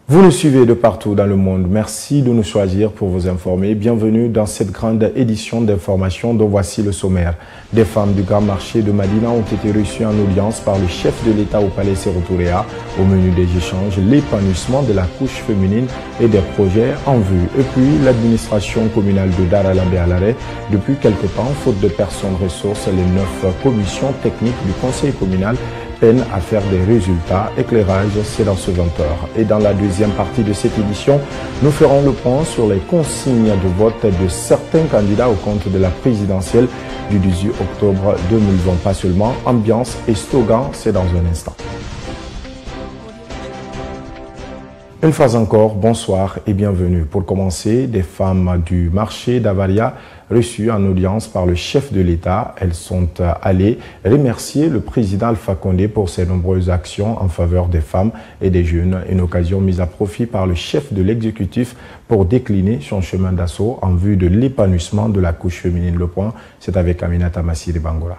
Vous nous suivez de partout dans le monde. Merci de nous choisir pour vous informer. Bienvenue dans cette grande édition d'information dont voici le sommaire. Des femmes du Grand Marché de Madina ont été reçues en audience par le chef de l'État au Palais Sérotoréa. Au menu des échanges, l'épanouissement de la couche féminine et des projets en vue. Et puis, l'administration communale de Daralabé-Alaré, depuis quelque temps, faute de personnes ressources, les 9 commissions techniques du conseil communal peine à faire des résultats. Éclairage, c'est dans ce 20h. Et dans la deuxième partie de cette édition, nous ferons le point sur les consignes de vote de certains candidats au compte de la présidentielle du 18 octobre 2020. Pas seulement ambiance et slogan, c'est dans un instant. Une fois encore, bonsoir et bienvenue. Pour commencer, des femmes du marché d'Avaria reçues en audience par le chef de l'État. Elles sont allées remercier le président Alpha Condé pour ses nombreuses actions en faveur des femmes et des jeunes. Une occasion mise à profit par le chef de l'exécutif pour décliner son chemin d'assaut en vue de l'épanouissement de la couche féminine. Le point, c'est avec Aminata Massiri Bangola.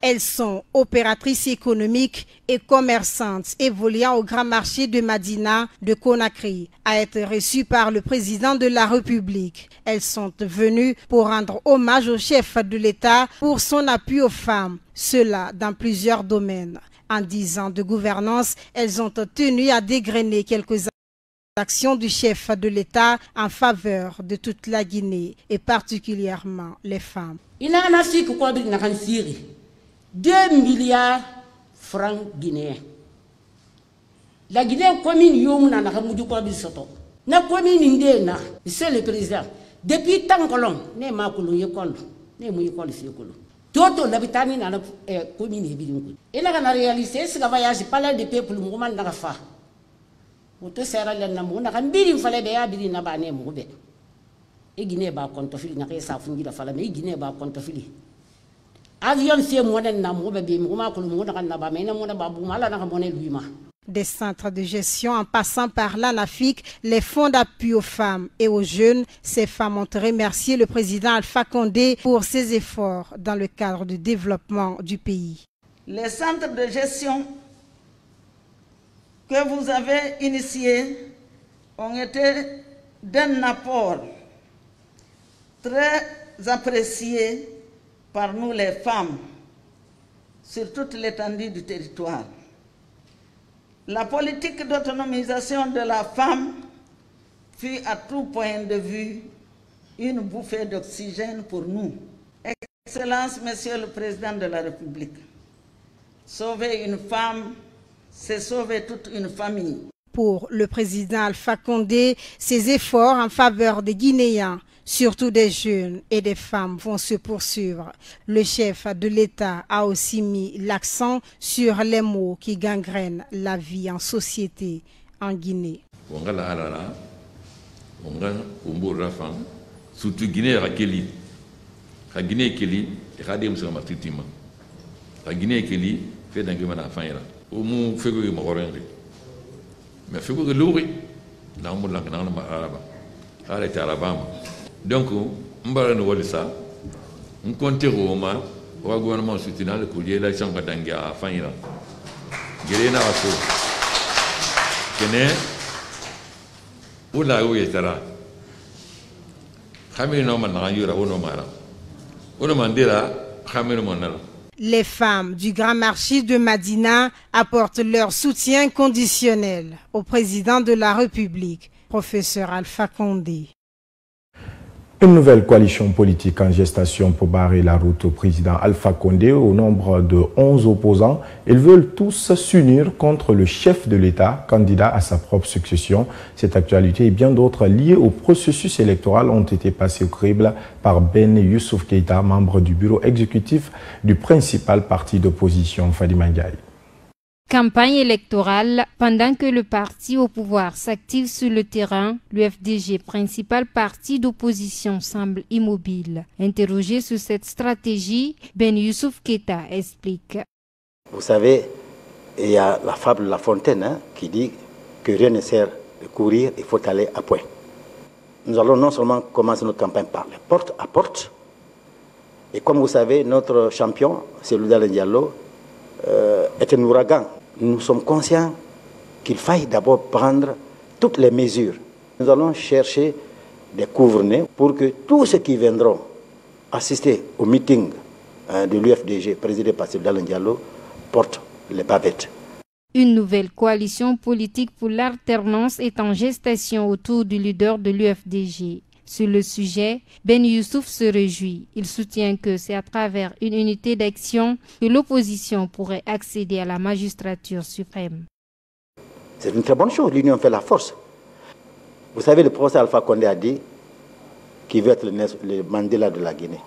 Elles sont opératrices économiques et commerçantes évoluant au Grand Marché de Madina de Conakry, à être reçues par le président de la République. Elles sont venues pour rendre hommage au chef de l'État pour son appui aux femmes, cela dans plusieurs domaines. En 10 ans de gouvernance, elles ont tenu à dégrainer quelques actions du chef de l'État en faveur de toute la Guinée et particulièrement les femmes. 2 milliards francs guinéens. La Guinée commune yomuna na kamudu kwa bisoto. Na commune indena, c'est le président. Depuis tant que long, ne ma kulu yekolo, ne mu yekolo fi yekolo. Toto l'habitani na commune ebidungu. Et là on a réalisé ce voyage palais de peuple mouvement na fa. Auto sera la na mo na kan biri fale be ya biri na ba ne mo be. E Guinée ba konto fili na kesa fungi la fala mais Guinée ba konto fili. Des centres de gestion en passant par l'ANAFIC, les fonds d'appui aux femmes et aux jeunes, ces femmes ont remercié le président Alpha Condé pour ses efforts dans le cadre du développement du pays. Les centres de gestion que vous avez initiés ont été d'un apport très apprécié par nous les femmes, sur toute l'étendue du territoire. La politique d'autonomisation de la femme fut à tout point de vue une bouffée d'oxygène pour nous. Excellence, Monsieur le Président de la République, sauver une femme, c'est sauver toute une famille. Pour le président Alpha Condé, ses efforts en faveur des Guinéens, surtout des jeunes et des femmes, vont se poursuivre. Le chef de l'État a aussi mis l'accent sur les maux qui gangrènent la vie en société en Guinée. Surtout Guinée, la Guinée la Guinée fait d'un gamin à fin. Au moins, fait que je me mais fait que l'ouri, dans mon langue, dans le Alabama. Donc, on va nous voir ça. On compte au Roma, au gouvernement soutient le collier, la chambre d'Angia à fin. Guéréna à so. Kené, où la où est là? Hamino Manayura, Onomara. Onomandera, Hamino Monal. Les femmes du Grand Marché de Madina apportent leur soutien conditionnel au président de la République, professeur Alpha Condé. Une nouvelle coalition politique en gestation pour barrer la route au président Alpha Condé. Au nombre de 11 opposants, ils veulent tous s'unir contre le chef de l'État, candidat à sa propre succession. Cette actualité et bien d'autres liées au processus électoral ont été passées au crible par Ben Youssouf Keïta, membre du bureau exécutif du principal parti d'opposition, Fadima Ndiaye. Campagne électorale, pendant que le parti au pouvoir s'active sur le terrain, le FDG, principal parti d'opposition, semble immobile. Interrogé sur cette stratégie, Ben Youssouf Keïta explique. Vous savez, il y a la fable de La Fontaine qui dit que rien ne sert de courir, il faut aller à point. Nous allons non seulement commencer notre campagne par les porte à porte, et comme vous savez, notre champion, c'est Loudal Diallo, est un ouragan. Nous sommes conscients qu'il faille d'abord prendre toutes les mesures. Nous allons chercher des couvre-nez pour que tous ceux qui viendront assister au meeting de l'UFDG présidé par Daouda Diallo portent les bavettes. Une nouvelle coalition politique pour l'alternance est en gestation autour du leader de l'UFDG. Sur le sujet, Ben Youssouf se réjouit. Il soutient que c'est à travers une unité d'action que l'opposition pourrait accéder à la magistrature suprême. C'est une très bonne chose, l'union fait la force. Vous savez, le professeur Alpha Condé a dit qu'il veut être le Mandela de la Guinée.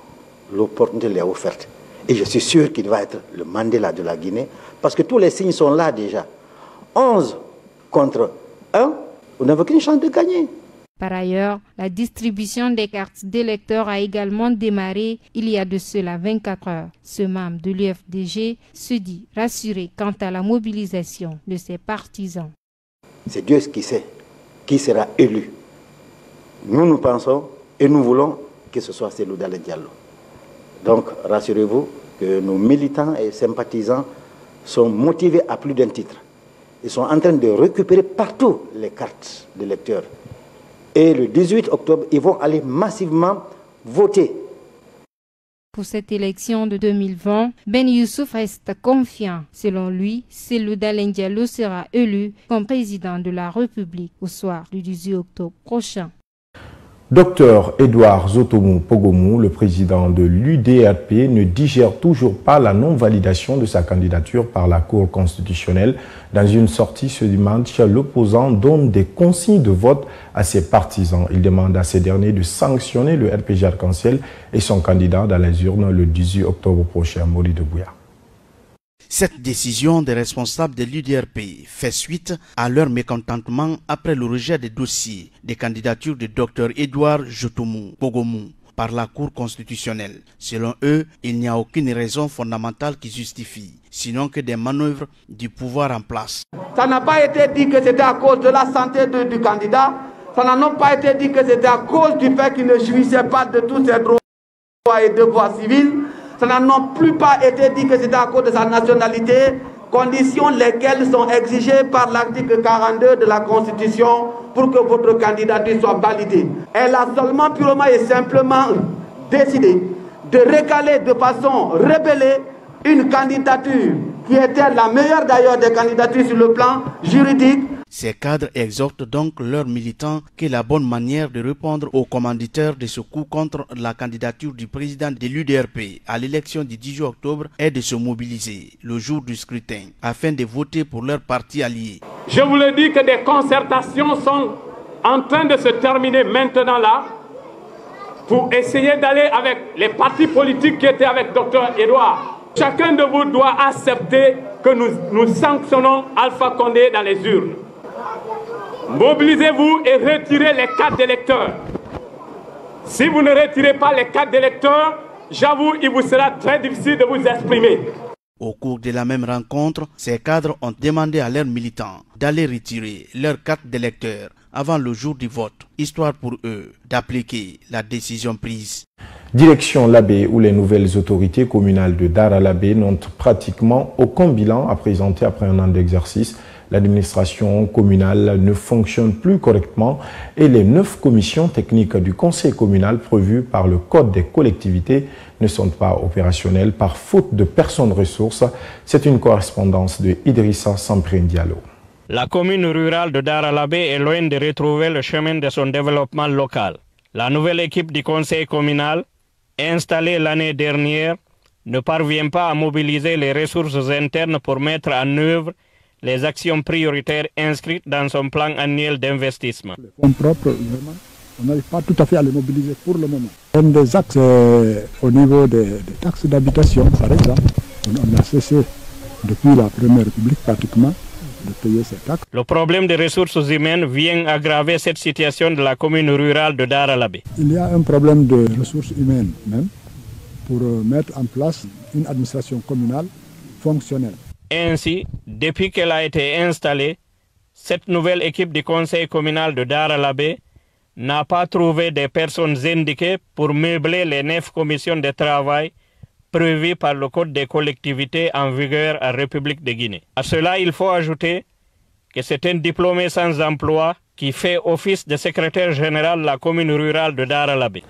L'opportunité lui est offerte. Et je suis sûr qu'il va être le Mandela de la Guinée, parce que tous les signes sont là déjà. 11 contre 1, vous n'avez aucune chance de gagner. Par ailleurs, la distribution des cartes d'électeurs a également démarré il y a de cela 24 heures. Ce membre de l'UFDG se dit rassuré quant à la mobilisation de ses partisans. C'est Dieu qui sait qui sera élu. Nous pensons et nous voulons que ce soit Daouda Diallo. Donc, rassurez-vous que nos militants et sympathisants sont motivés à plus d'un titre. Ils sont en train de récupérer partout les cartes d'électeurs. Et le 18 octobre, ils vont aller massivement voter. Pour cette élection de 2020, Ben Youssouf reste confiant. Selon lui, Daouda Diallo sera élu comme président de la République au soir du 18 octobre prochain. Dr Edouard Zotomou Pogomou, le président de l'UDRP, ne digère toujours pas la non-validation de sa candidature par la Cour constitutionnelle. Dans une sortie ce dimanche, l'opposant donne des consignes de vote à ses partisans. Il demande à ces derniers de sanctionner le RPG Arc-en-Ciel et son candidat dans les urnes le 18 octobre prochain. Maurice Debouya. Cette décision des responsables de l'UDRP fait suite à leur mécontentement après le rejet des dossiers des candidatures de Dr Edouard Zotomou Pogomou par la Cour constitutionnelle. Selon eux, il n'y a aucune raison fondamentale qui justifie, sinon que des manœuvres du pouvoir en place. Ça n'a pas été dit que c'était à cause de la santé du candidat, ça n'a non pas été dit que c'était à cause du fait qu'il ne jouissait pas de tous ses droits et devoirs civils. Ça n'a non plus pas été dit que c'était à cause de sa nationalité, conditions lesquelles sont exigées par l'article 42 de la Constitution pour que votre candidature soit validée. Elle a seulement, purement et simplement décidé de recaler de façon rebellée une candidature qui était la meilleure d'ailleurs des candidatures sur le plan juridique. Ces cadres exhortent donc leurs militants que la bonne manière de répondre aux commanditaires de ce coup contre la candidature du président de l'UDRP à l'élection du 18 octobre est de se mobiliser le jour du scrutin afin de voter pour leur parti allié. Je vous le dis que des concertations sont en train de se terminer maintenant là pour essayer d'aller avec les partis politiques qui étaient avec Dr Edouard. Chacun de vous doit accepter que nous sanctionnons Alpha Condé dans les urnes. Mobilisez-vous et retirez les cartes d'électeurs. Si vous ne retirez pas les cartes d'électeurs, j'avoue, il vous sera très difficile de vous exprimer. Au cours de la même rencontre, ces cadres ont demandé à leurs militants d'aller retirer leurs cartes d'électeurs avant le jour du vote, histoire pour eux d'appliquer la décision prise. Direction Labé, où les nouvelles autorités communales de Dar Labé n'ont pratiquement aucun bilan à présenter après un an d'exercice. L'administration communale ne fonctionne plus correctement et les 9 commissions techniques du conseil communal prévues par le Code des collectivités ne sont pas opérationnelles par faute de personnes ressources. C'est une correspondance de Idrissa Samprin Diallo. La commune rurale de Dar Labé est loin de retrouver le chemin de son développement local. La nouvelle équipe du conseil communal, installée l'année dernière, ne parvient pas à mobiliser les ressources internes pour mettre en œuvre les actions prioritaires inscrites dans son plan annuel d'investissement. Les fonds propres, vraiment, on n'arrive pas tout à fait à les mobiliser pour le moment. Un des axes au niveau des taxes d'habitation, par exemple, on a cessé depuis la Première République pratiquement de payer ces taxes. Le problème des ressources humaines vient aggraver cette situation de la commune rurale de Dar Labé. Il y a un problème de ressources humaines même pour mettre en place une administration communale fonctionnelle. Ainsi, depuis qu'elle a été installée, cette nouvelle équipe du conseil communal de Dar Labé n'a pas trouvé des personnes indiquées pour meubler les 9 commissions de travail prévues par le Code des collectivités en vigueur en République de Guinée. À cela, il faut ajouter que c'est un diplômé sans emploi qui fait office de secrétaire général de la commune rurale de Daralabé.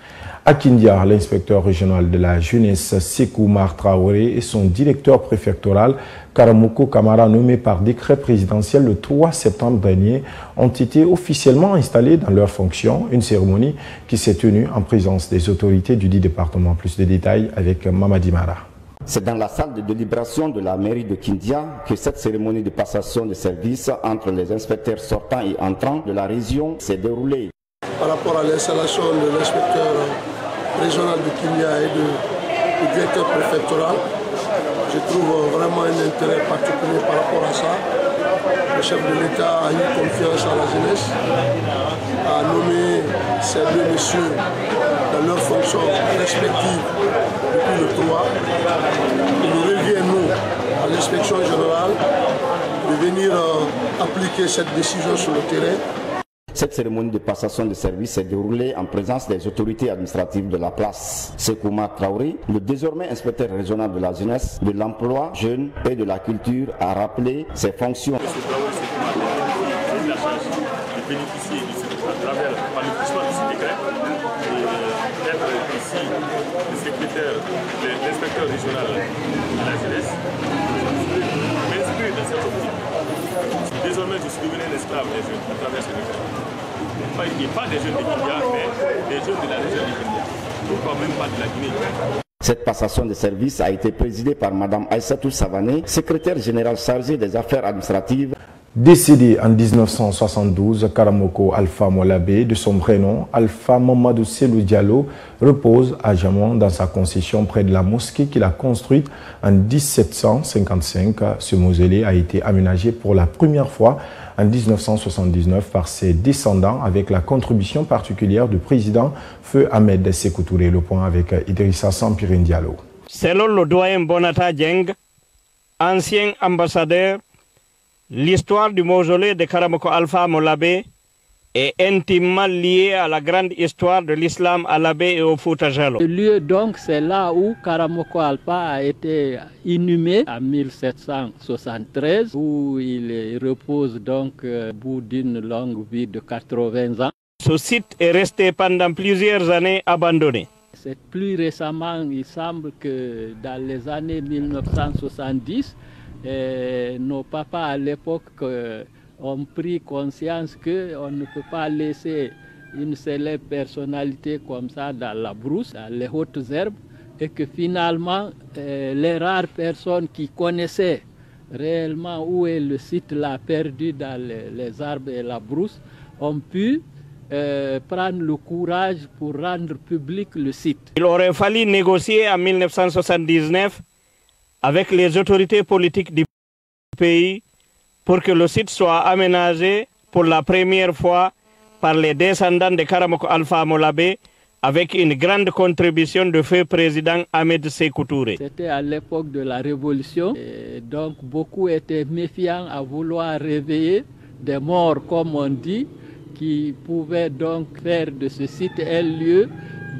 À Kindia, l'inspecteur régional de la jeunesse Sékou Oumar Traoré et son directeur préfectoral Karamoko Kamara, nommé par décret présidentiel le 3 septembre dernier, ont été officiellement installés dans leurs fonctions. Une cérémonie qui s'est tenue en présence des autorités du dit département. Plus de détails avec Mamadi Mara. C'est dans la salle de délibération de la mairie de Kindia que cette cérémonie de passation de service entre les inspecteurs sortants et entrants de la région s'est déroulée. Par rapport à l'installation de l'inspecteur régional de Kindia et du directeur préfectoral, je trouve vraiment un intérêt particulier par rapport à ça. Le chef de l'État a eu confiance à la jeunesse, a nommé ces deux messieurs dans leurs fonctions respectives depuis le 3. Il nous revient, nous, à l'inspection générale, de venir appliquer cette décision sur le terrain. Cette cérémonie de passation de service s'est déroulée en présence des autorités administratives de la place. Sékou Oumar Traoré, le désormais inspecteur régional de la jeunesse, de l'emploi jeune et de la culture, a rappelé ses fonctions. Bénéficier à travers l'accomplissement de ce décret et être ici le secrétaire, l'inspecteur régional de la jeunesse, m'inspirer dans cette optique. Désormais, je suis devenu un esclave des jeunes à travers ce décret. Et pas des jeunes de Kindia, mais des jeunes de la région de Kindia. Pourquoi même pas de la Guinée? Cette passation de service a été présidée par Mme Aïssatou Savané, secrétaire générale chargée des affaires administratives. Décédé en 1972, Karamoko Alpha Molabé, de son vrai nom, Alpha Mamadou Selou Diallo, repose à Jamon dans sa concession près de la mosquée qu'il a construite en 1755. Ce mausolée a été aménagé pour la première fois en 1979 par ses descendants avec la contribution particulière du président Feu Ahmed Sékou Touré. Le point avec Idrissa Sampirin Diallo. Selon le doyen Bonata Dieng, ancien ambassadeur, l'histoire du mausolée de Karamoko Alpha Molabé est intimement liée à la grande histoire de l'islam à l'Abbé et au Fouta Djallon. Le lieu donc, c'est là où Karamoko Alpha a été inhumé en 1773, où il repose donc au bout d'une longue vie de 80 ans. Ce site est resté pendant plusieurs années abandonné. C'est plus récemment, il semble que dans les années 1970, nos papas à l'époque ont pris conscience qu'on ne peut pas laisser une célèbre personnalité comme ça dans la brousse, dans les hautes herbes, et que finalement les rares personnes qui connaissaient réellement où est le site là perdu dans les arbres et la brousse ont pu prendre le courage pour rendre public le site. Il aurait fallu négocier en 1979 avec les autorités politiques du pays pour que le site soit aménagé pour la première fois par les descendants de Karamoko Alpha Molabé avec une grande contribution du feu président Ahmed Sékou Touré. C'était à l'époque de la Révolution, et donc beaucoup étaient méfiants à vouloir réveiller des morts, comme on dit, qui pouvaient donc faire de ce site un lieu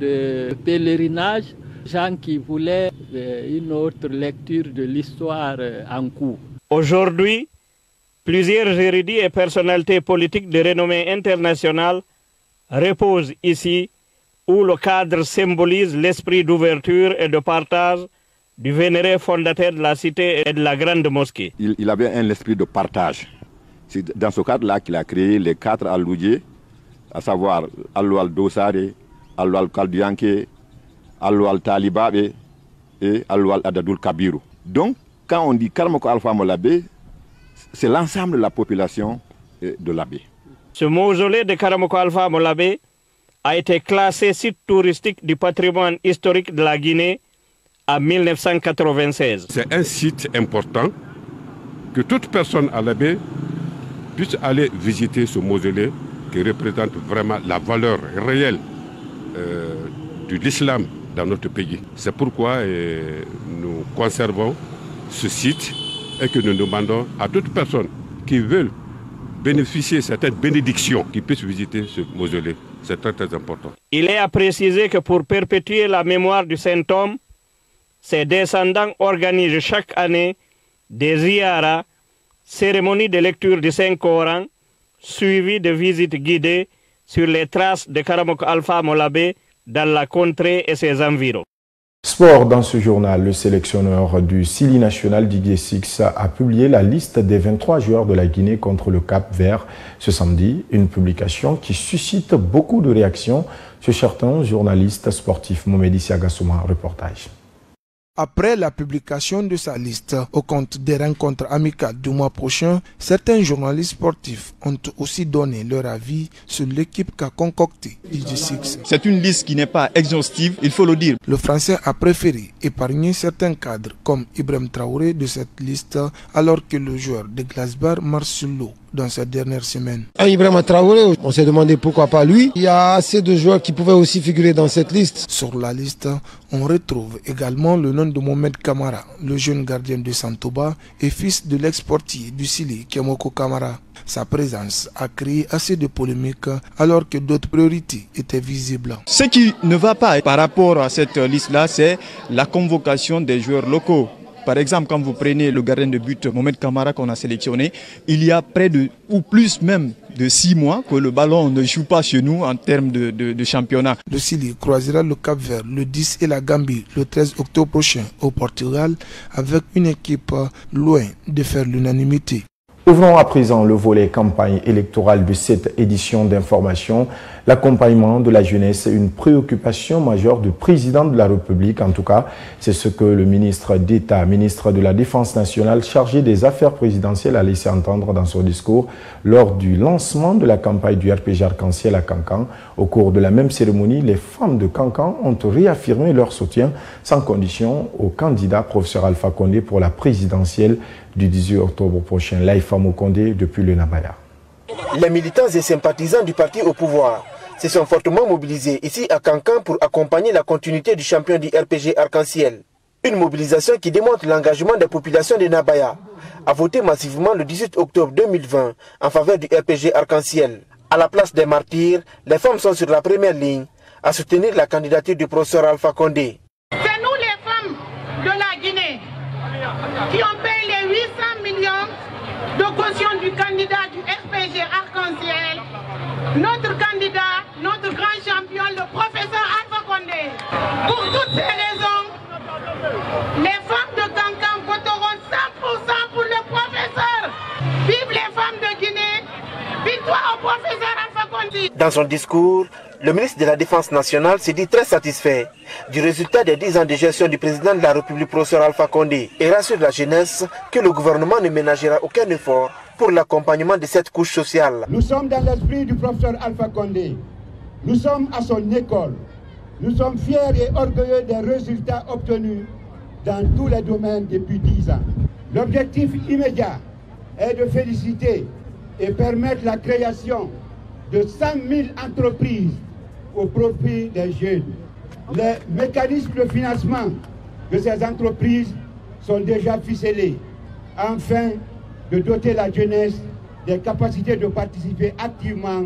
de pèlerinage, gens qui voulaient une autre lecture de l'histoire en cours. Aujourd'hui, plusieurs érudits et personnalités politiques de renommée internationale reposent ici, où le cadre symbolise l'esprit d'ouverture et de partage du vénéré fondateur de la cité et de la grande mosquée. Il avait un esprit de partage. C'est dans ce cadre-là qu'il a créé les 4 alloudiers, à savoir Alloual Dossare, Alloual Kaldianke, Alloual Talibabe et Alloual Adadoul Kabiru. Donc, quand on dit Karamoko Alpha Molabé, c'est l'ensemble de la population de l'Abbé. Ce mausolée de Karamoko Alpha Molabé a été classé site touristique du patrimoine historique de la Guinée en 1996. C'est un site important que toute personne à l'Abbé puisse aller visiter ce mausolée qui représente vraiment la valeur réelle de l'islam dans notre pays. C'est pourquoi nous conservons ce site et que nous demandons à toute personne qui veut bénéficier de certaines bénédictions qui puisse visiter ce mausolée. C'est très très important. Il est à préciser que pour perpétuer la mémoire du saint homme, ses descendants organisent chaque année des ziyaras, cérémonies de lecture du Saint-Coran, suivi de visites guidées sur les traces de Karamoko Alpha Molabé dans la contrée et ses environs. Sport dans ce journal, le sélectionneur du Sili national Didier Six a publié la liste des 23 joueurs de la Guinée contre le Cap-Vert ce samedi, une publication qui suscite beaucoup de réactions chez certains journalistes sportifs. Momedi Siagasouma, reportage. Après la publication de sa liste au compte des rencontres amicales du mois prochain, certains journalistes sportifs ont aussi donné leur avis sur l'équipe qu'a concoctée Didier Six. C'est une liste qui n'est pas exhaustive, il faut le dire. Le Français a préféré épargner certains cadres comme Ibrahim Traoré de cette liste, alors que le joueur de Glasgow marche sur l'eau dans cette dernière semaine. Ibrahim Traoré, on s'est demandé pourquoi pas lui. Il y a assez de joueurs qui pouvaient aussi figurer dans cette liste. Sur la liste, on retrouve également le nom de Mohamed Kamara, le jeune gardien de Santoba et fils de l'ex-portier du Sili, Kemoko Kamara. Sa présence a créé assez de polémiques alors que d'autres priorités étaient visibles. Ce qui ne va pas par rapport à cette liste-là, c'est la convocation des joueurs locaux. Par exemple, quand vous prenez le gardien de but Mohamed Kamara qu'on a sélectionné, il y a près de, ou plus même de 6 mois que le ballon ne joue pas chez nous en termes de championnat. Le Sili croisera le Cap-Vert le 10 et la Gambie le 13 octobre prochain au Portugal avec une équipe loin de faire l'unanimité. Ouvrons à présent le volet campagne électorale de cette édition d'information. L'accompagnement de la jeunesse est une préoccupation majeure du président de la République. En tout cas, c'est ce que le ministre d'État, ministre de la Défense nationale, chargé des affaires présidentielles, a laissé entendre dans son discours lors du lancement de la campagne du RPG Arc-en-Ciel à Kankan. Au cours de la même cérémonie, les femmes de Kankan ont réaffirmé leur soutien sans condition au candidat professeur Alpha Condé pour la présidentielle du 18 octobre prochain. Laïfa Mokonde depuis le Nabaya. Les militants et sympathisants du parti au pouvoir se sont fortement mobilisés ici à Kankan pour accompagner la continuité du champion du RPG Arc-en-Ciel. Une mobilisation qui démontre l'engagement des populations de Nabaya à voter massivement le 18 octobre 2020 en faveur du RPG Arc-en-Ciel. À la place des martyrs, les femmes sont sur la première ligne à soutenir la candidature du professeur Alpha Condé. C'est nous les femmes de la Guinée qui ont payé les 800 millions de caution du candidat du RPG Arc-en-Ciel, notre candidat, notre grand champion, le professeur Alpha Condé. Pour toutes ces raisons, les femmes de Kankan voteront 100% pour le professeur. Vive les femmes de Guinée, victoire au professeur Alpha Condé. Dans son discours, le ministre de la Défense nationale s'est dit très satisfait du résultat des 10 ans de gestion du président de la République, professeur Alpha Condé, et rassure la jeunesse que le gouvernement ne ménagera aucun effort pour l'accompagnement de cette couche sociale. Nous sommes dans l'esprit du professeur Alpha Condé. Nous sommes à son école. Nous sommes fiers et orgueilleux des résultats obtenus dans tous les domaines depuis 10 ans. L'objectif immédiat est de féliciter et permettre la création de 100 000 entreprises au profit des jeunes. Les mécanismes de financement de ces entreprises sont déjà ficelés, afin de doter la jeunesse des capacités de participer activement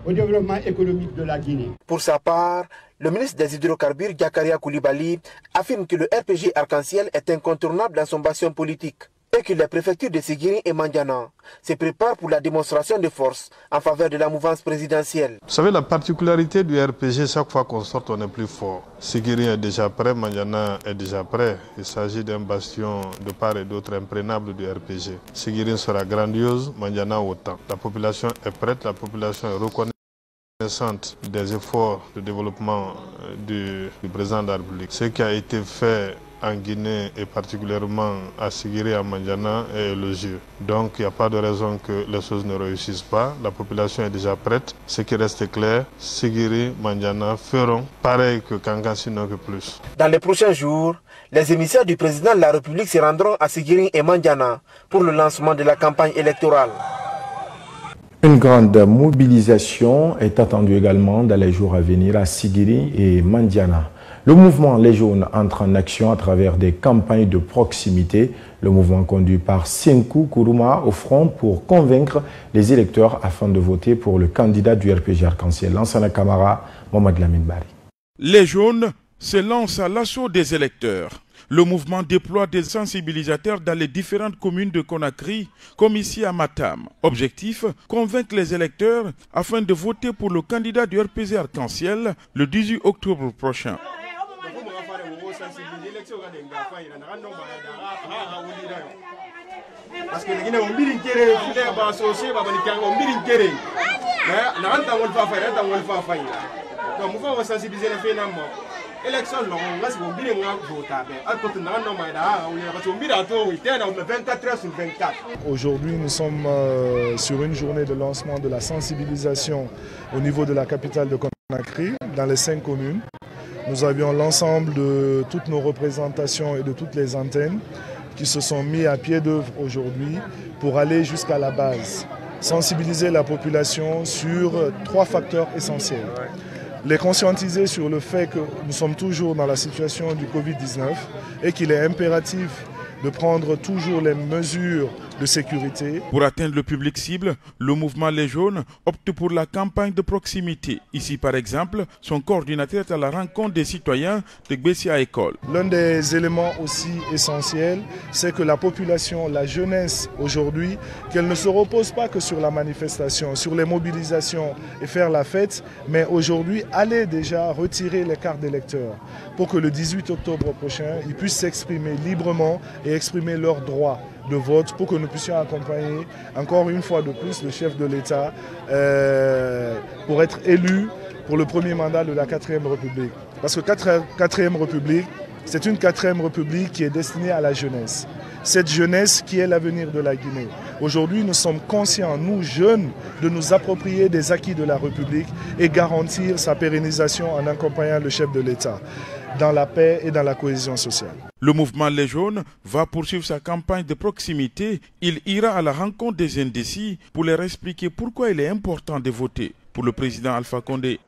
au développement économique de la Guinée. Pour sa part, le ministre des Hydrocarbures, Diakaria Koulibaly, affirme que le RPG Arc-en-Ciel est incontournable dans son bastion politique et que les préfectures de Séguiri et Mandiana se préparent pour la démonstration de force en faveur de la mouvance présidentielle. Vous savez, la particularité du RPG, chaque fois qu'on sort, on est plus fort. Séguiri est déjà prêt, Mandiana est déjà prêt. Il s'agit d'un bastion de part et d'autre imprégnable du RPG. Séguiri sera grandiose, Mandiana autant. La population est prête, la population est reconnaissante des efforts de développement du président de la République. Ce qui a été fait en Guinée et particulièrement à Séguiri et à Mandiana est élogieux. Donc il n'y a pas de raison que les choses ne réussissent pas. La population est déjà prête. Ce qui reste clair, Séguiri, Mandiana feront pareil que Kankan, sinon que plus. Dans les prochains jours, les émissaires du président de la République se rendront à Séguiri et Mandiana pour le lancement de la campagne électorale. Une grande mobilisation est attendue également dans les jours à venir à Séguiri et Mandiana. Le mouvement Les Jaunes entre en action à travers des campagnes de proximité. Le mouvement conduit par Senkou Kourouma au front pour convaincre les électeurs afin de voter pour le candidat du RPG Arc-en-Ciel, Lansana Camara, Mohamed Lamine Bari. Les Jaunes se lancent à l'assaut des électeurs. Le mouvement déploie des sensibilisateurs dans les différentes communes de Conakry, comme ici à Matam. Objectif, convaincre les électeurs afin de voter pour le candidat du RPG Arc-en-Ciel le 18 octobre prochain. Parce que les gens ont mis une kéré, les gens ont associé, ont mis une kéré. Mais la rente on va faire, on va faire. Donc nous faut sensibiliser les finalement. Élection non, on va se mobiliser on voter. À côté na non mais là, on va se mobiliser on était dans 24 heures sur 24. Aujourd'hui, nous sommes sur une journée de lancement de la sensibilisation au niveau de la capitale de Conakry, dans les 5 communes. Nous avions l'ensemble de toutes nos représentations et de toutes les antennes qui se sont mis à pied d'œuvre aujourd'hui pour aller jusqu'à la base. Sensibiliser la population sur 3 facteurs essentiels. Les conscientiser sur le fait que nous sommes toujours dans la situation du Covid-19 et qu'il est impératif de prendre toujours les mesures de sécurité. Pour atteindre le public cible, le mouvement Les Jaunes opte pour la campagne de proximité. Ici, par exemple, son coordinateur est à la rencontre des citoyens de Gbessia École. L'un des éléments aussi essentiels, c'est que la population, la jeunesse aujourd'hui, qu'elle ne se repose pas que sur la manifestation, sur les mobilisations et faire la fête, mais aujourd'hui, aller déjà retirer les cartes d'électeurs pour que le 18 octobre prochain, ils puissent s'exprimer librement et exprimer leurs droits de vote pour que nous puissions accompagner encore une fois de plus le chef de l'État pour être élu pour le premier mandat de la 4e République. Parce que 4e République, c'est une 4e République qui est destinée à la jeunesse. Cette jeunesse qui est l'avenir de la Guinée. Aujourd'hui, nous sommes conscients, nous jeunes, de nous approprier des acquis de la République et garantir sa pérennisation en accompagnant le chef de l'État dans la paix et dans la cohésion sociale. Le mouvement Les Jaunes va poursuivre sa campagne de proximité. Il ira à la rencontre des indécis pour leur expliquer pourquoi il est important de voter pour le président Alpha Condé.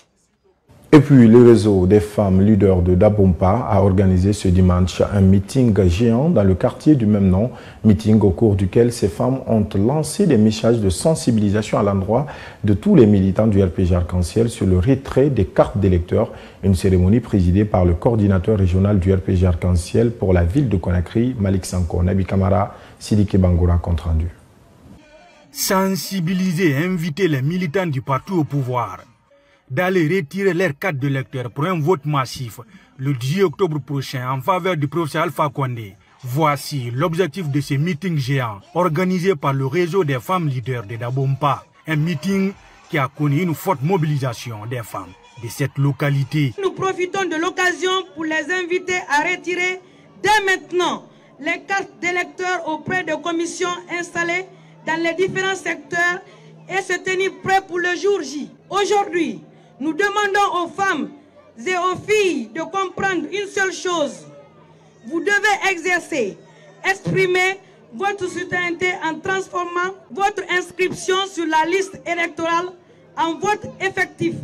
Et puis, le réseau des femmes leaders de Dabompa a organisé ce dimanche un meeting géant dans le quartier du même nom, meeting au cours duquel ces femmes ont lancé des messages de sensibilisation à l'endroit de tous les militants du RPG Arc-en-Ciel sur le retrait des cartes d'électeurs, une cérémonie présidée par le coordinateur régional du RPG Arc-en-Ciel pour la ville de Conakry, Malik Sanko. Nabi Kamara, Sidiki Bangoura, compte rendu. Sensibiliser et inviter les militants du parti au pouvoir d'aller retirer leurs cartes d'électeurs pour un vote massif le 10 octobre prochain en faveur du professeur Alpha Condé. Voici l'objectif de ce meeting géant organisé par le réseau des femmes leaders de Dabompa. Un meeting qui a connu une forte mobilisation des femmes de cette localité. Nous profitons de l'occasion pour les inviter à retirer dès maintenant les cartes d'électeurs auprès de commissions installées dans les différents secteurs et se tenir prêts pour le jour J. Aujourd'hui, nous demandons aux femmes et aux filles de comprendre une seule chose. Vous devez exercer, exprimer votre citoyenneté en transformant votre inscription sur la liste électorale en vote effectif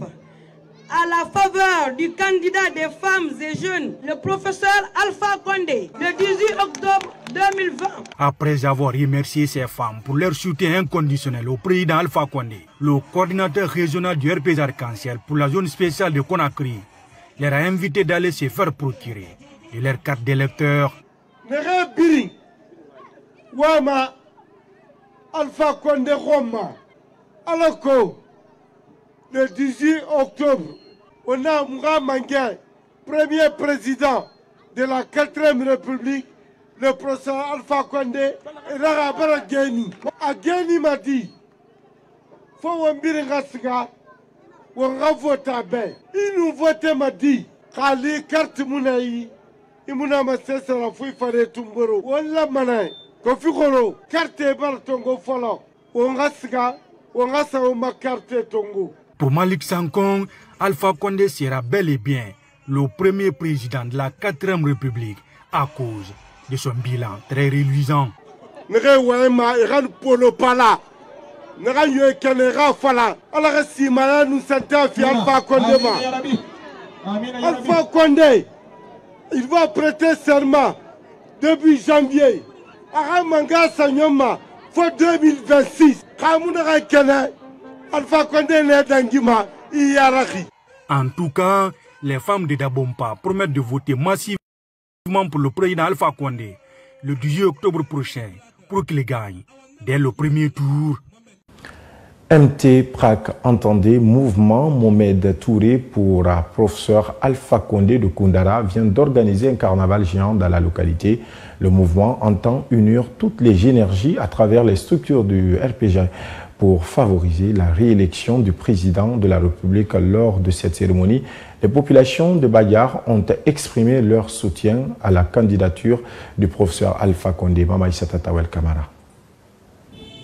à la faveur du candidat des femmes et jeunes, le professeur Alpha Condé, le 18 octobre 2020. Après avoir remercié ces femmes pour leur soutien inconditionnel au président Alpha Condé, le coordinateur régional du RPG Arc-en-Ciel pour la zone spéciale de Conakry leur a invité d'aller se faire procurer de leur carte d'électeur. Wama Alpha Condé Roma, Aloko, le 18 octobre, on a Moura Mangué, premier président de la 4e République, le professeur Alpha Condé, et Rarabara Geni. Ageni m'a dit, faut on biringa on va voter ben. Il nous vote m'a dit, Kali carte Mounaï, il m'a massé sur la fouille fare tumboro. On l'a mané, Kofigoro, carte bar tongo folo, on rasga, on rasa ma carte tongo. Pour Malik Sankong, Alpha Condé sera bel et bien le premier président de la 4e République à cause de son bilan très reluisant. Alpha Condé, il va prêter serment début janvier. Aramanga Sanyoma, faut 2026. Alpha Condé n'est d'Angima, En tout cas, les femmes de Dabompa promettent de voter massivement Pour le président Alpha Condé, le 18 octobre prochain, pour qu'il gagne dès le premier tour. MT PRAC entendez mouvement Mohamed Touré pour professeur Alpha Condé de Koundara vient d'organiser un carnaval géant dans la localité. Le mouvement entend unir toutes les énergies à travers les structures du RPG pour favoriser la réélection du président de la République. Lors de cette cérémonie, les populations de Bayar ont exprimé leur soutien à la candidature du professeur Alpha Condé. Mama Issata Tawel Kamara.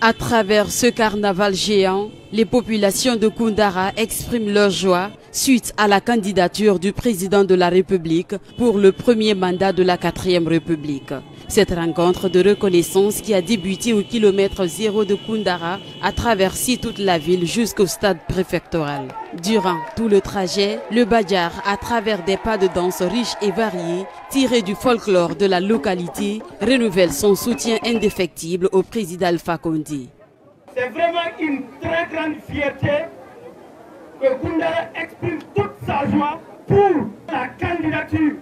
À travers ce carnaval géant, les populations de Koundara expriment leur joie suite à la candidature du président de la République pour le premier mandat de la 4e République. Cette rencontre de reconnaissance qui a débuté au kilomètre 0 de Koundara a traversé toute la ville jusqu'au stade préfectoral. Durant tout le trajet, le Badjar, à travers des pas de danse riches et variés, tirés du folklore de la localité, renouvelle son soutien indéfectible au président Alpha Condé. C'est vraiment une très grande fierté que Koundara exprime toute sa joie pour la candidature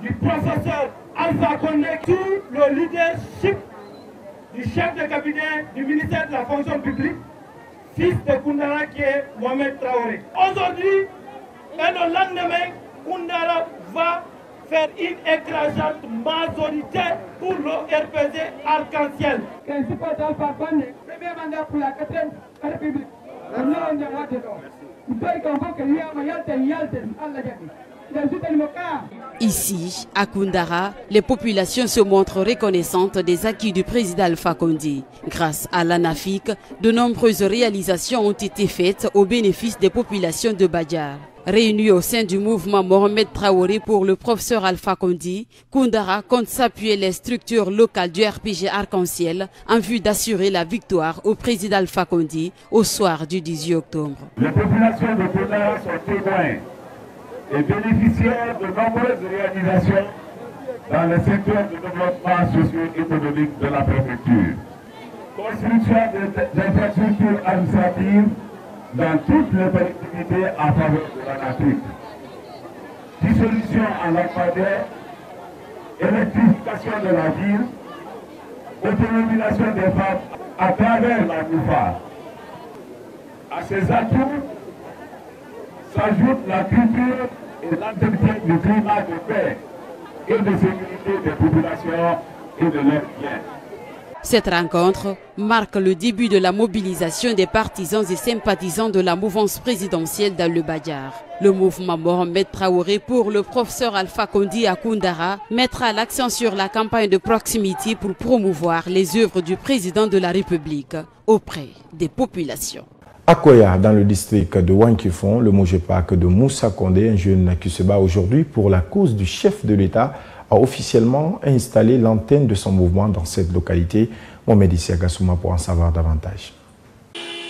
du professeur Alpha Condé, tout le leadership du chef de cabinet du ministère de la fonction publique, fils de Koundara qui est Mohamed Traoré. Aujourd'hui, et le lendemain, Koundara va faire une écrasante majorité pour le RPG arc-en-ciel. Principal d'Alpha Condé, premier mandat pour la 4e République. Ici, à Koundara, les populations se montrent reconnaissantes des acquis du président Alpha Condé. Grâce à l'ANAFIC, de nombreuses réalisations ont été faites au bénéfice des populations de Badjar. Réunis au sein du mouvement Mohamed Traoré pour le professeur Alpha Condé, Koundara compte s'appuyer les structures locales du RPG Arc-en-Ciel en vue d'assurer la victoire au président Alpha Condé au soir du 18 octobre. Les populations de Koundara sont témoins et bénéficiaires de nombreuses réalisations dans le secteur du développement socio-économique de la préfecture. Construction d'infrastructures administratives dans toutes les collectivités en faveur de la nature. Dissolution en lampadaire, électrification de la ville, autonomisation des femmes à travers la MOUFA. À ces atouts s'ajoute la culture et l'entretien du climat de paix et de sécurité des populations et de leurs biens. Cette rencontre marque le début de la mobilisation des partisans et sympathisants de la mouvance présidentielle dans le Badjar. Le mouvement Mohamed Traoré pour le professeur Alpha Condé à Koundara mettra l'accent sur la campagne de proximité pour promouvoir les œuvres du président de la République auprès des populations. À Koya, dans le district de Wankifon, le Mojepak de Moussa Condé, un jeune qui se bat aujourd'hui pour la cause du chef de l'État, a officiellement installé l'antenne de son mouvement dans cette localité. Mohamed Issa Gassouma pour en savoir davantage.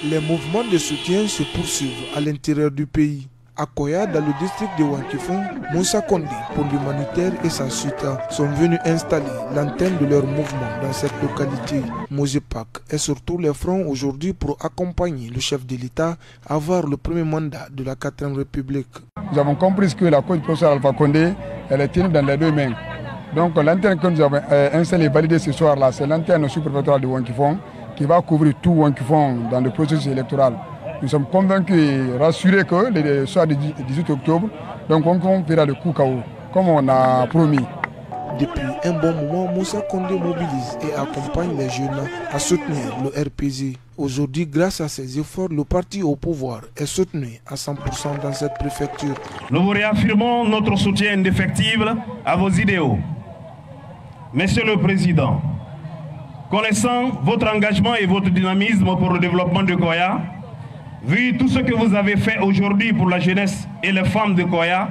Les mouvements de soutien se poursuivent à l'intérieur du pays. À Koya, dans le district de Wankifon, Moussa Condé, pour l'humanitaire et sa suite, sont venus installer l'antenne de leur mouvement dans cette localité. Mojepak est sur tous les fronts aujourd'hui pour accompagner le chef de l'État à avoir le premier mandat de la 4e République. Nous avons compris que la cause du professeur Alpha Condé, elle est tenue dans les deux mains. Donc l'antenne que nous avons installée et validée ce soir-là, c'est l'antenne sous-préfectorale de Wankifon qui va couvrir tout Wankifon dans le processus électoral. Nous sommes convaincus et rassurés que le soir du 18 octobre, donc on verra le coup KO, comme on a promis. Depuis un bon moment, Moussa Condé mobilise et accompagne les jeunes à soutenir le RPG. Aujourd'hui, grâce à ses efforts, le parti au pouvoir est soutenu à 100% dans cette préfecture. Nous vous réaffirmons notre soutien indéfectible à vos idéaux. Monsieur le Président, connaissant votre engagement et votre dynamisme pour le développement de Koya, vu tout ce que vous avez fait aujourd'hui pour la jeunesse et les femmes de Koya,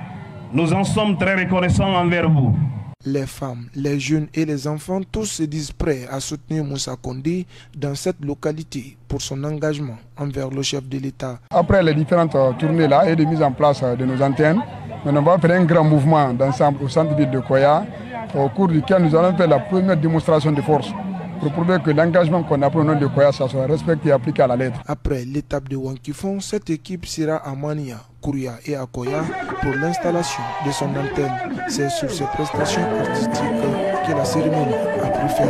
nous en sommes très reconnaissants envers vous. Les femmes, les jeunes et les enfants, tous se disent prêts à soutenir Moussa Condé dans cette localité pour son engagement envers le chef de l'État. Après les différentes tournées là et de mise en place de nos antennes, nous allons faire un grand mouvement d'ensemble au centre-ville de Koya, au cours duquel nous allons faire la première démonstration de force. pour prouver que l'engagement qu'on a pris au nom de Koya, ça soit respecté et appliqué à la lettre. Après l'étape de Wankifong, cette équipe sera à Mania, Kouria et à Koya pour l'installation de son antenne. C'est sur ces prestations artistiques que la cérémonie a pris fin.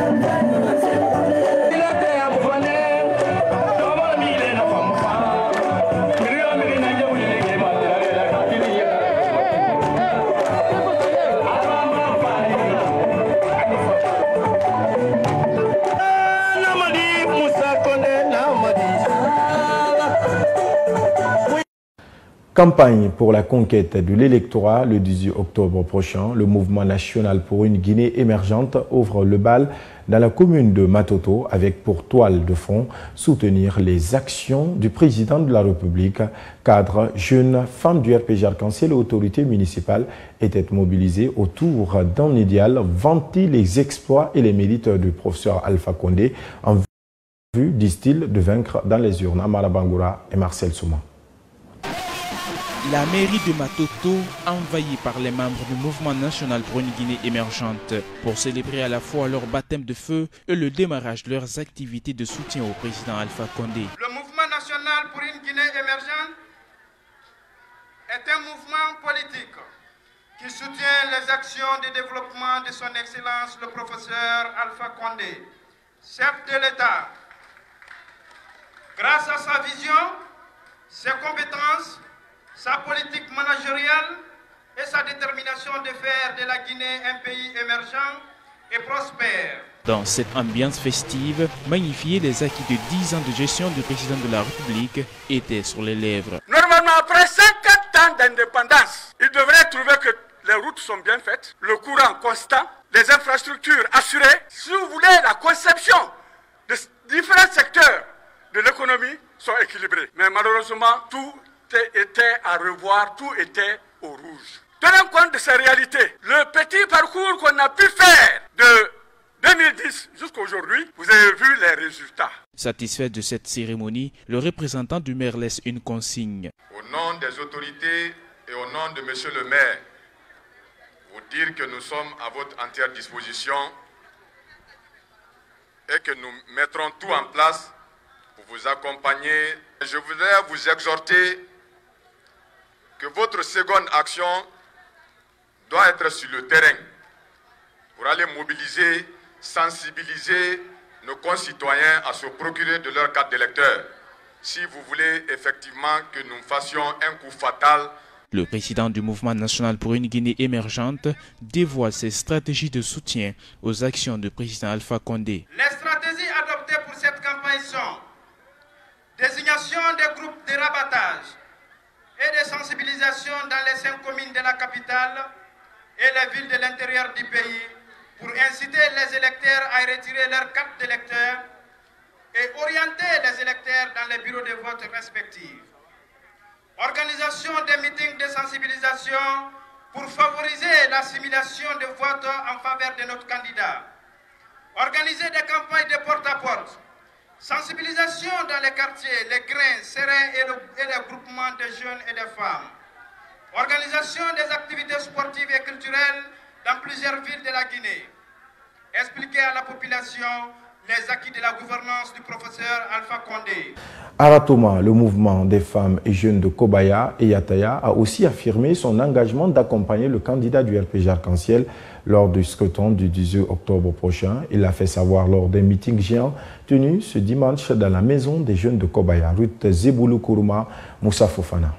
Campagne pour la conquête de l'électorat le 18 octobre prochain. Le mouvement national pour une Guinée émergente ouvre le bal dans la commune de Matoto avec pour toile de fond soutenir les actions du président de la République. Cadres, jeunes, femmes du RPG Arc-en-Ciel et autorités municipales étaient mobilisés autour d'un idéal, vanter les exploits et les mérites du professeur Alpha Condé en vue, disent-ils, de vaincre dans les urnes. Amara Bangoura et Marcel Souma. La mairie de Matoto, envahie par les membres du mouvement national pour une Guinée émergente, pour célébrer à la fois leur baptême de feu et le démarrage de leurs activités de soutien au président Alpha Condé. Le mouvement national pour une Guinée émergente est un mouvement politique qui soutient les actions de développement de son Excellence le professeur Alpha Condé, chef de l'État. Grâce à sa vision, ses compétences, sa politique managériale et sa détermination de faire de la Guinée un pays émergent et prospère. Dans cette ambiance festive, magnifier les acquis de 10 ans de gestion du président de la République était sur les lèvres. Normalement, après 50 ans d'indépendance, il devrait trouver que les routes sont bien faites, le courant constant, les infrastructures assurées. Si vous voulez, la conception de différents secteurs de l'économie sont équilibrés. Mais malheureusement, tout était à revoir, tout était au rouge. Tenant compte de ces réalités, le petit parcours qu'on a pu faire de 2010 jusqu'à aujourd'hui, vous avez vu les résultats. Satisfait de cette cérémonie, le représentant du maire laisse une consigne. Au nom des autorités et au nom de monsieur le maire, vous dire que nous sommes à votre entière disposition et que nous mettrons tout en place pour vous accompagner. Je voudrais vous exhorter que votre seconde action doit être sur le terrain pour aller mobiliser, sensibiliser nos concitoyens à se procurer de leur carte d'électeur si vous voulez effectivement que nous fassions un coup fatal. Le président du mouvement national pour une Guinée émergente dévoile ses stratégies de soutien aux actions du président Alpha Condé. Les stratégies adoptées pour cette campagne sont désignation des groupes de rabattage et de sensibilisation dans les 5 communes de la capitale et les villes de l'intérieur du pays pour inciter les électeurs à retirer leur carte d'électeur et orienter les électeurs dans les bureaux de vote respectifs. Organisation des meetings de sensibilisation pour favoriser l'assimilation de vote en faveur de notre candidat. Organiser des campagnes de porte-à-porte. Sensibilisation dans les quartiers, les grains, serins et les groupements de jeunes et de femmes. Organisation des activités sportives et culturelles dans plusieurs villes de la Guinée. Expliquer à la population les acquis de la gouvernance du professeur Alpha Condé. Aratoma, le mouvement des femmes et jeunes de Kobaya et Yataya, a aussi affirmé son engagement d'accompagner le candidat du RPG Arc-en-Ciel lors du scrutin du 18 octobre prochain. Il l'a fait savoir lors d'un meeting géant tenu ce dimanche dans la maison des jeunes de Kobaya. Ruth Zeboulou Kourouma, Moussa Fofana.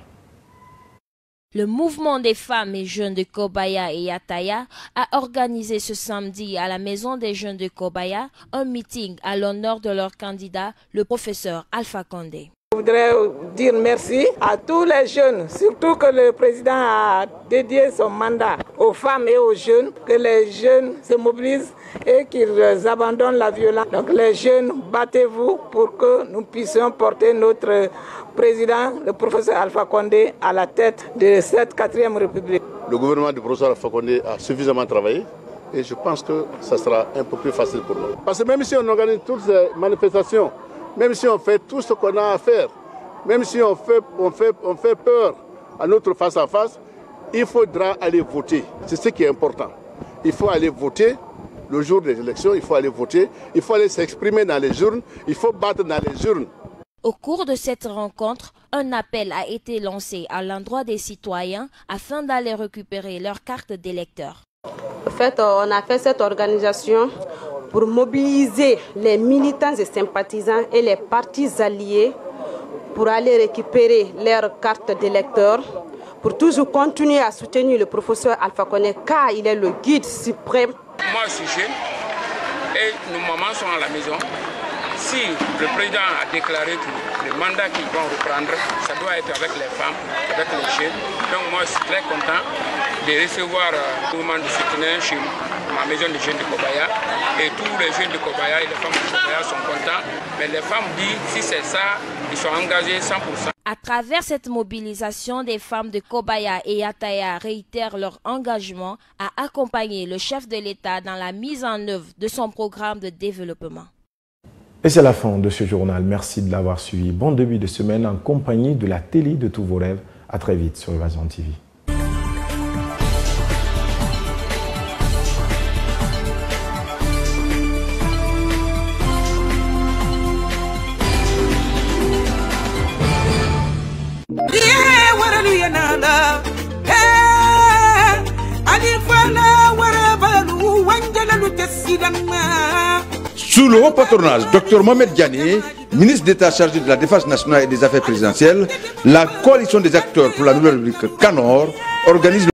Le mouvement des femmes et jeunes de Kobaya et Yataya a organisé ce samedi à la maison des jeunes de Kobaya un meeting à l'honneur de leur candidat, le professeur Alpha Condé. Je voudrais dire merci à tous les jeunes, surtout que le président a dédié son mandat aux femmes et aux jeunes, que les jeunes se mobilisent et qu'ils abandonnent la violence. Donc les jeunes, battez-vous pour que nous puissions porter notre président, le professeur Alpha Condé, à la tête de cette 4e République. Le gouvernement du professeur Alpha Condé a suffisamment travaillé et je pense que ça sera un peu plus facile pour nous. Parce que même si on organise toutes ces manifestations, même si on fait tout ce qu'on a à faire, même si on fait peur à notre face-à-face, il faudra aller voter. C'est ce qui est important. Il faut aller voter le jour des élections, il faut aller voter, il faut aller s'exprimer dans les urnes, il faut battre dans les urnes. Au cours de cette rencontre, un appel a été lancé à l'endroit des citoyens afin d'aller récupérer leur carte d'électeur. En fait, on a fait cette organisation pour mobiliser les militants et sympathisants et les partis alliés pour aller récupérer leur carte d'électeur, pour toujours continuer à soutenir le professeur Alpha Condé car il est le guide suprême. Moi je suis jeune et nos mamans sont à la maison. Si le président a déclaré que le mandat qu'ils vont reprendre, ça doit être avec les femmes, avec les jeunes. Donc moi je suis très content de recevoir un mouvement de soutien chez ma maison de jeunes de Kobaya. Et tous les jeunes de Kobaya et les femmes de Kobaya sont contents. Mais les femmes disent si c'est ça, ils sont engagés 100%. À travers cette mobilisation, des femmes de Kobaya et Yataya réitèrent leur engagement à accompagner le chef de l'État dans la mise en œuvre de son programme de développement. Et c'est la fin de ce journal. Merci de l'avoir suivi. Bon début de semaine en compagnie de la télé de tous vos rêves. À très vite sur Évasion TV. Sous le haut patronage Dr Mohamed Diané, ministre d'État chargé de la Défense nationale et des Affaires présidentielles, la coalition des acteurs pour la Nouvelle République Kanor organise